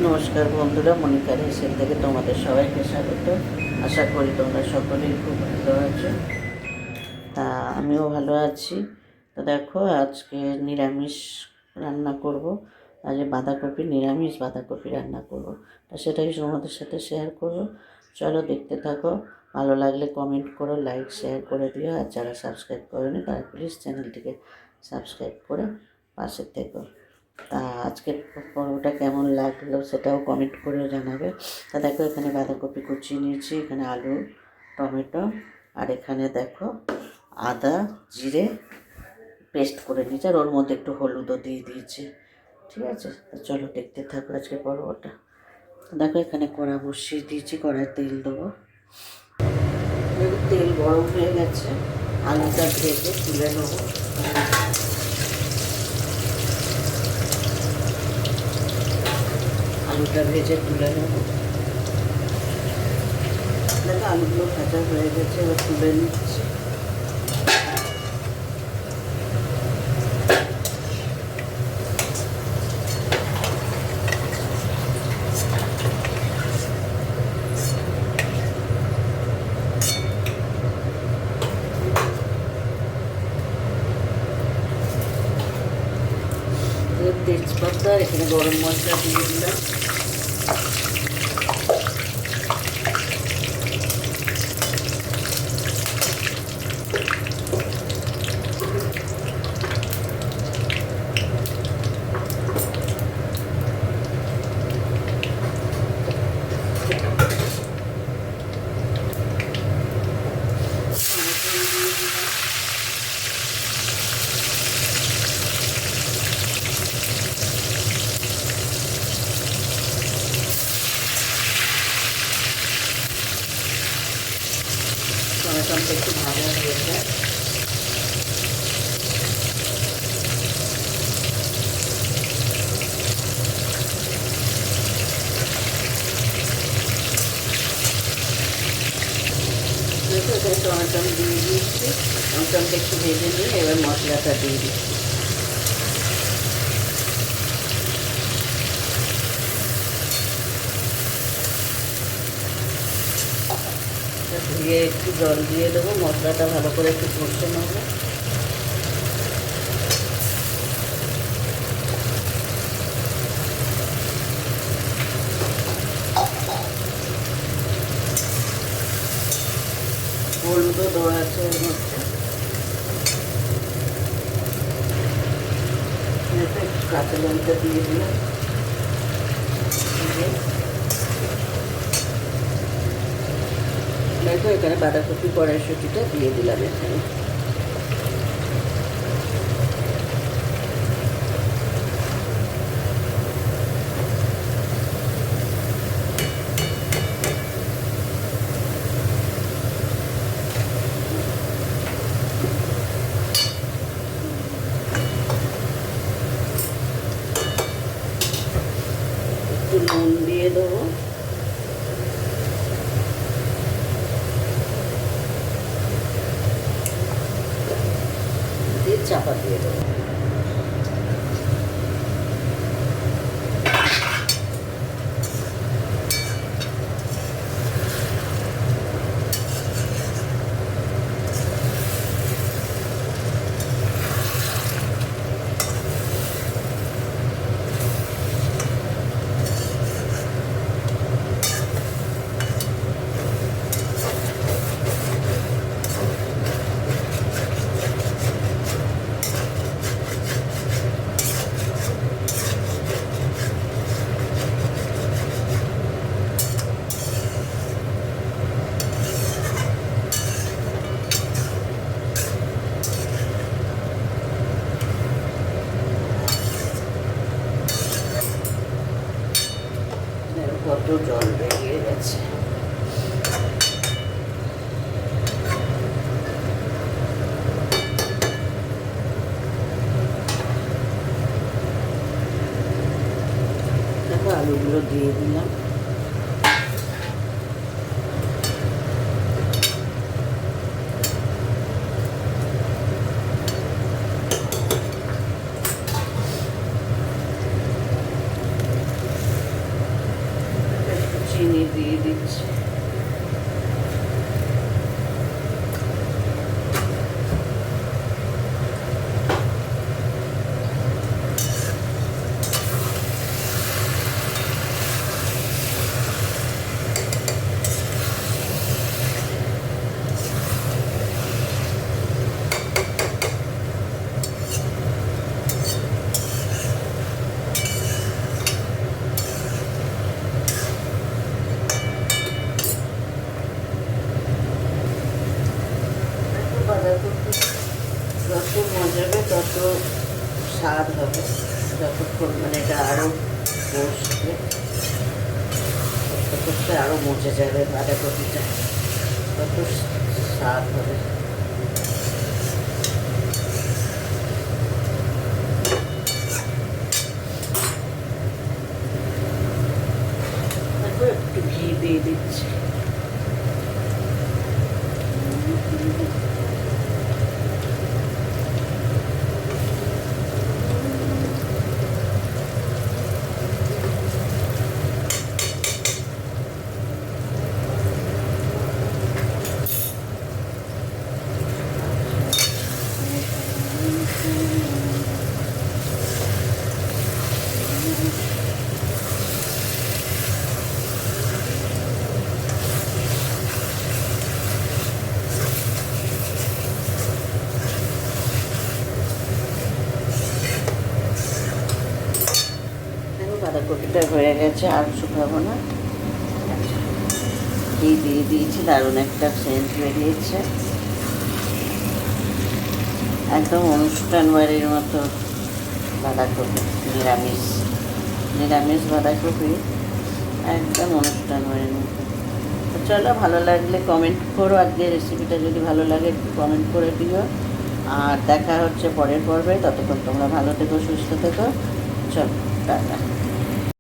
নমস্কার বন্ধুরা, মনিকা রেসিপি থেকে তোমাদের সবাইকে স্বাগত। আশা করি তোমরা সকলেই খুব ভালো আছো। তা আমিও ভালো আছি। তো দেখো, আজকে নিরামিষ রান্না করব। আজ নিরামিষ বাঁধাকপি রান্না করব। তা সেটাই তোমাদের সাথে শেয়ার করব। চলো দেখতে থাকো। ভালো লাগলে কমেন্ট করো, লাইক শেয়ার করে দিও। আর যারা সাবস্ক্রাইব করেনি তারা প্লিজ চ্যানেলটিকে সাবস্ক্রাইব করে পাশে থেকো। তা আজকের পর্বটা কেমন লাগলো সেটাও কমেন্ট করে জানাবে। তা দেখো, এখানে বাঁধাকপি কুচিয়ে নিয়েছি, এখানে আলু, টমেটো, আর এখানে দেখো আদা জিরে পেস্ট করে নিয়েছি, আর ওর মধ্যে একটু হলুদও দিয়ে দিয়েছি। ঠিক আছে, তা চলো দেখতে থাকো আজকের পর্বটা। দেখো, এখানে কড়া বসিয়ে দিয়েছি, কড়ায় তেল দেবো। তেল গরম হয়ে গেছে, আলুটা ভেজে তুলে নেবো। আলুটা ভেজে তুলে নেব। দেখো, আলুগুলো ভাজা হয়ে গেছে, এবার তুলে নিচ্ছি। তেজপাতা, এখানে গরম মশলা দিয়ে দিলাম। টমেটোটা একটু ভাজা হয়ে যায়। টমেটো দিয়ে দিচ্ছি, টমেটোটা একটু ভেজে নিয়ে এবার মশলাটা দিয়ে দিচ্ছি। ধুয়ে একটু জল দিয়ে দেবো, মশলাটা ভালো করে একটু কষে নেব। হলুদও দেওয়া আছে এর মধ্যে, একটু কাঁচা লঙ্কা দিয়ে দিলাম। দেখো, এখানে বাঁধাকপি কড়াইশুঁটিটা দিয়ে দিলাম। এখানে একটু নুন দিয়ে দেবো। চাপা দিয়ে দেবো। কত জল বেরিয়ে গেছে। দেখো, আলুগুলো দিয়ে দিলাম। দিয়ে দিচ্ছি। বাঁধাকপি যত মজাবে তত স্বাদ হবে, যতক্ষণ মানে এটা আরও বসবে করতে আরও মজে যাবে, বাঁধাকপিটা তত স্বাদ হবে। তারপর একটু ঘি দিয়ে দিচ্ছি। বাঁধাকপিটা হয়ে গেছে, আর শুকাবো না। ঘি দিয়ে দিয়েছি, দারুণ একটা সেন্ট বেরিয়েছে, একদম অনুষ্ঠান বাড়ির মতো বাঁধাকপি। নিরামিষ বাঁধাকপি, একদম অনুষ্ঠান বাড়ির মতো। তো চলো, ভালো লাগলে কমেন্ট করো। আজকের রেসিপিটা যদি ভালো লাগে একটু কমেন্ট করে দিও। আর দেখা হচ্ছে পরের পর্বে। ততক্ষণ তোমরা ভালো থেকো, সুস্থ থেকো। চলো, টাটা।